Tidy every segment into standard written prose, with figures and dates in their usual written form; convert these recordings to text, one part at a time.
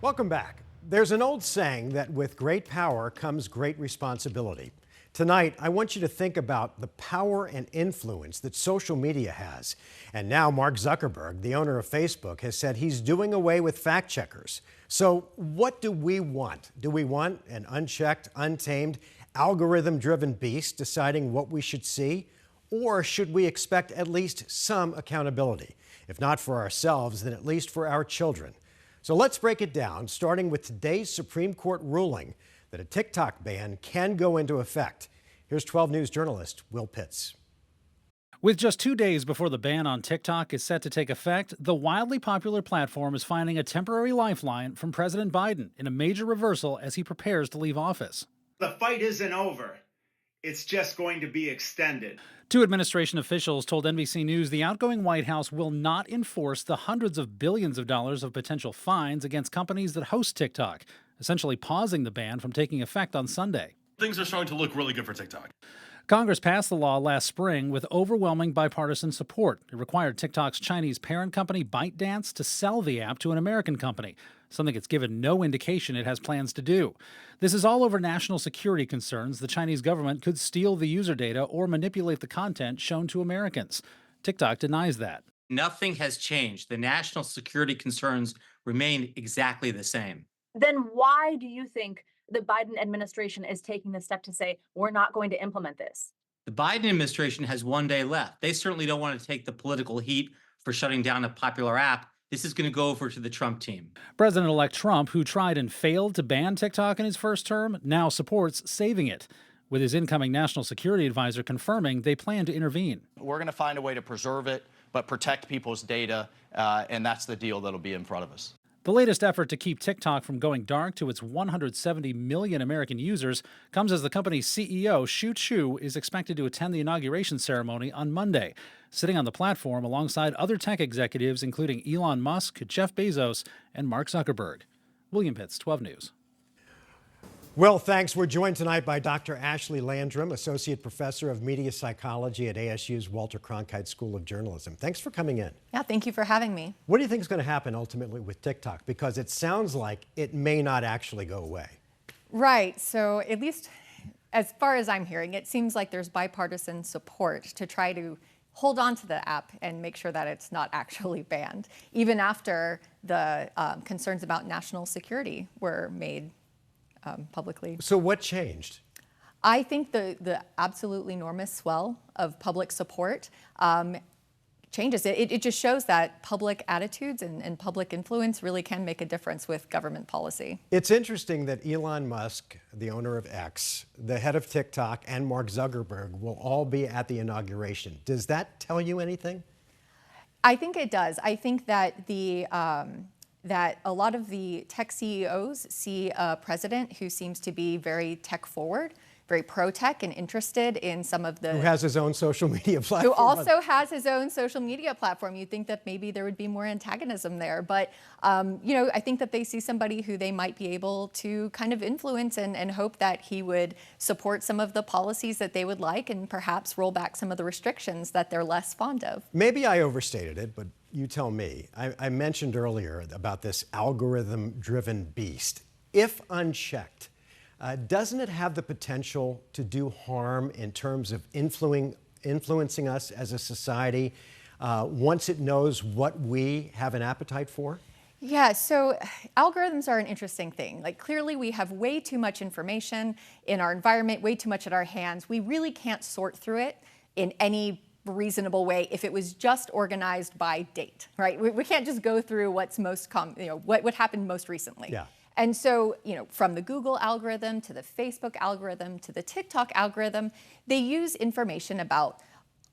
Welcome back. There's an old saying that with great power comes great responsibility. Tonight, I want you to think about the power and influence that social media has. And now Mark Zuckerberg, the owner of Facebook, has said he's doing away with fact checkers. So what do we want? Do we want an unchecked, untamed, algorithm-driven beast deciding what we should see? Or should we expect at least some accountability? If not for ourselves, then at least for our children. So let's break it down, starting with today's Supreme Court ruling that a TikTok ban can go into effect. Here's 12 News journalist Will Pitts. With just 2 days before the ban on TikTok is set to take effect, the wildly popular platform is finding a temporary lifeline from President Biden in a major reversal as he prepares to leave office. The fight isn't over. It's just going to be extended. Two administration officials told NBC News the outgoing White House will not enforce the hundreds of billions of dollars of potential fines against companies that host TikTok, essentially pausing the ban from taking effect on Sunday. Things are starting to look really good for TikTok. Congress passed the law last spring with overwhelming bipartisan support. It required TikTok's Chinese parent company ByteDance to sell the app to an American company, something it's given no indication it has plans to do. This is all over national security concerns. The Chinese government could steal the user data or manipulate the content shown to Americans. TikTok denies that. Nothing has changed. The national security concerns remain exactly the same. Then why do you think the Biden administration is taking the step to say we're not going to implement this? The Biden administration has 1 day left. They certainly don't want to take the political heat for shutting down a popular app. This is going to go over to the Trump team. President-elect Trump, who tried and failed to ban TikTok in his first term, now supports saving it, with his incoming national security advisor confirming they plan to intervene. We're going to find a way to preserve it, but protect people's data, and that's the deal that'll be in front of us. The latest effort to keep TikTok from going dark to its 170 million American users comes as the company's CEO, Shou Chew, is expected to attend the inauguration ceremony on Monday, sitting on the platform alongside other tech executives including Elon Musk, Jeff Bezos, and Mark Zuckerberg. William Pitts, 12 News. Well, thanks. We're joined tonight by Dr. Ashley Landrum, Associate Professor of Media Psychology at ASU's Walter Cronkite School of Journalism. Thanks for coming in. Yeah, thank you for having me. What do you think is going to happen ultimately with TikTok? Because it sounds like it may not actually go away. Right. So at least as far as I'm hearing, it seems like there's bipartisan support to try to hold on to the app and make sure that it's not actually banned, even after the concerns about national security were made publicly. So what changed? I think the absolutely enormous swell of public support changes. It just shows that public attitudes and public influence really can make a difference with government policy. It's interesting that Elon Musk, the owner of X, the head of TikTok, and Mark Zuckerberg will all be at the inauguration. Does that tell you anything? I think it does. I think that that a lot of the tech CEOs see a president who seems to be very tech forward, very pro-tech and interested in some of the... Who has his own social media platform. Who also has his own social media platform. You'd think that maybe there would be more antagonism there. But, you know, I think that they see somebody who they might be able to kind of influence and hope that he would support some of the policies that they would like and perhaps roll back some of the restrictions that they're less fond of. Maybe I overstated it, but you tell me. I mentioned earlier about this algorithm-driven beast. If unchecked, doesn't it have the potential to do harm in terms of influencing us as a society once it knows what we have an appetite for? Yeah, so algorithms are an interesting thing. Like clearly we have way too much information in our environment, way too much at our hands. We really can't sort through it in any reasonable way if it was just organized by date, right? We can't just go through what's most what happened most recently. Yeah. And so, you know, from the Google algorithm to the Facebook algorithm to the TikTok algorithm, they use information about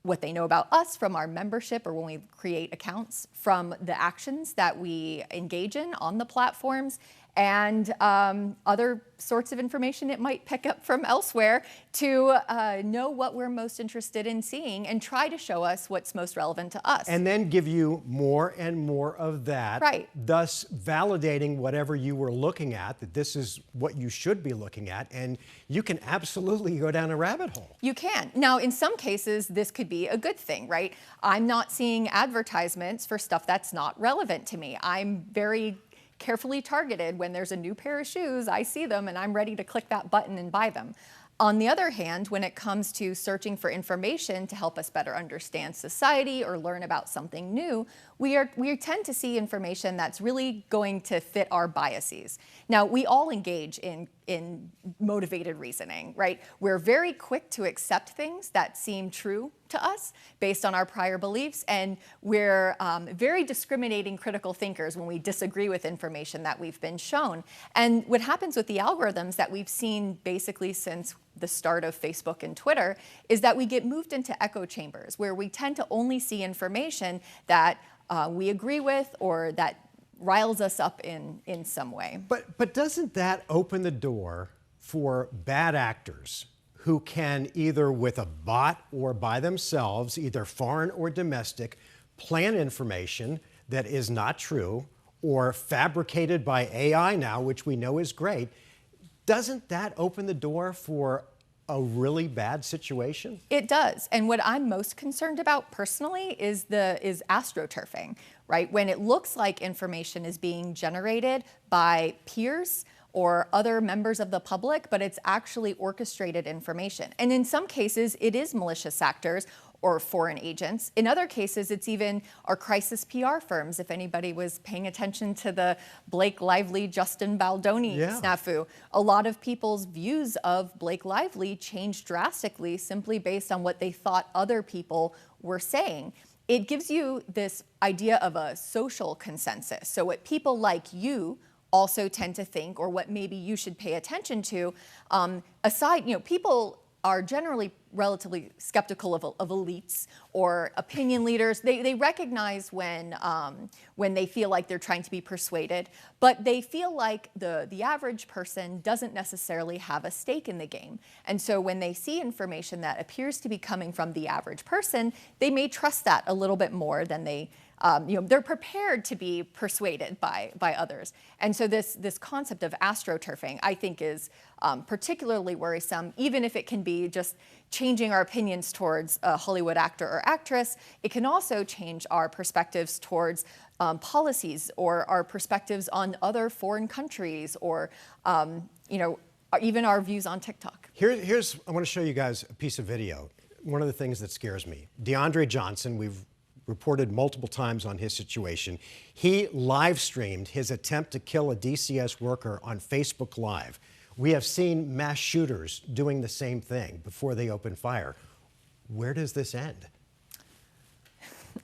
what they know about us from our membership or when we create accounts, from the actions that we engage in on the platforms, and other sorts of information it might pick up from elsewhere to know what we're most interested in seeing and try to show us what's most relevant to us. And then give you more and more of that, right, thus validating whatever you were looking at, that this is what you should be looking at, and you can absolutely go down a rabbit hole. You can. Now, in some cases, this could be a good thing, right? I'm not seeing advertisements for stuff that's not relevant to me. I'm very carefully targeted. When there's a new pair of shoes, I see them and I'm ready to click that button and buy them. On the other hand, when it comes to searching for information to help us better understand society or learn about something new, we tend to see information that's really going to fit our biases. Now, we all engage in motivated reasoning, right? We're very quick to accept things that seem true to us based on our prior beliefs, and we're very discriminating critical thinkers when we disagree with information that we've been shown. And what happens with the algorithms that we've seen basically since the start of Facebook and Twitter is that we get moved into echo chambers where we tend to only see information that we agree with or that riles us up in some way. But doesn't that open the door for bad actors who can either with a bot or by themselves, either foreign or domestic, plant information that is not true or fabricated by AI now, which we know is great? Doesn't that open the door for a really bad situation? It does. And what I'm most concerned about personally is astroturfing, right? When it looks like information is being generated by peers or other members of the public, but it's actually orchestrated information. And in some cases, it is malicious actors or foreign agents. In other cases, it's even our crisis PR firms. If anybody was paying attention to the Blake Lively, Justin Baldoni snafu, a lot of people's views of Blake Lively changed drastically simply based on what they thought other people were saying. It gives you this idea of a social consensus. So what people like you also tend to think, or what maybe you should pay attention to, people are generally relatively skeptical of elites or opinion leaders. They recognize when they feel like they're trying to be persuaded, but they feel like the average person doesn't necessarily have a stake in the game. And so when they see information that appears to be coming from the average person, they may trust that a little bit more than they're prepared to be persuaded by others. And so this concept of astroturfing, I think, is particularly worrisome, even if it can be just changing our opinions towards a Hollywood actor or actress. It can also change our perspectives towards policies or our perspectives on other foreign countries or even our views on TikTok. I want to show you guys a piece of video. One of the things that scares me, DeAndre Johnson, we've reported multiple times on his situation. He live streamed his attempt to kill a DCS worker on Facebook Live. We have seen mass shooters doing the same thing before they open fire. Where does this end?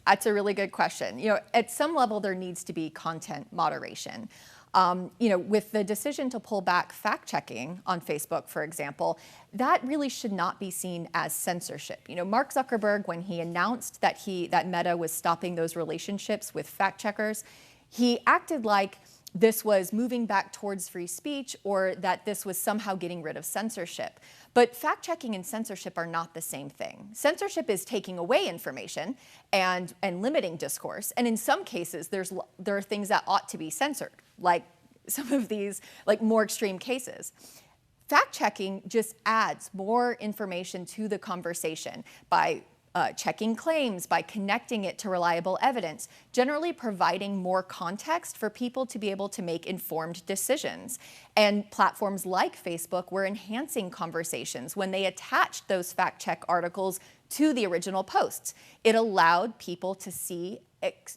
That's a really good question. At some level, there needs to be content moderation. With the decision to pull back fact-checking on Facebook, for example, that really should not be seen as censorship. Mark Zuckerberg, when he announced that Meta was stopping those relationships with fact-checkers, he acted like this was moving back towards free speech or that this was somehow getting rid of censorship. But fact-checking and censorship are not the same thing. Censorship is taking away information and limiting discourse. And in some cases, there are things that ought to be censored, like some of these more extreme cases. Fact-checking just adds more information to the conversation by checking claims, by connecting it to reliable evidence, generally providing more context for people to be able to make informed decisions. And platforms like Facebook were enhancing conversations when they attached those fact-check articles to the original posts. It allowed people to see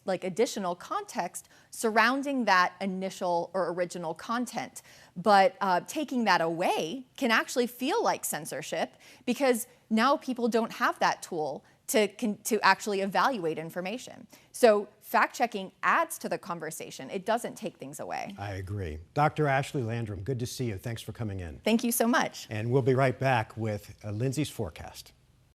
additional context surrounding that initial or original content. But taking that away can actually feel like censorship because now people don't have that tool to actually evaluate information. So fact-checking adds to the conversation. It doesn't take things away. I agree. Dr. Ashley Landrum, good to see you. Thanks for coming in. Thank you so much. And we'll be right back with Lindsay's forecast.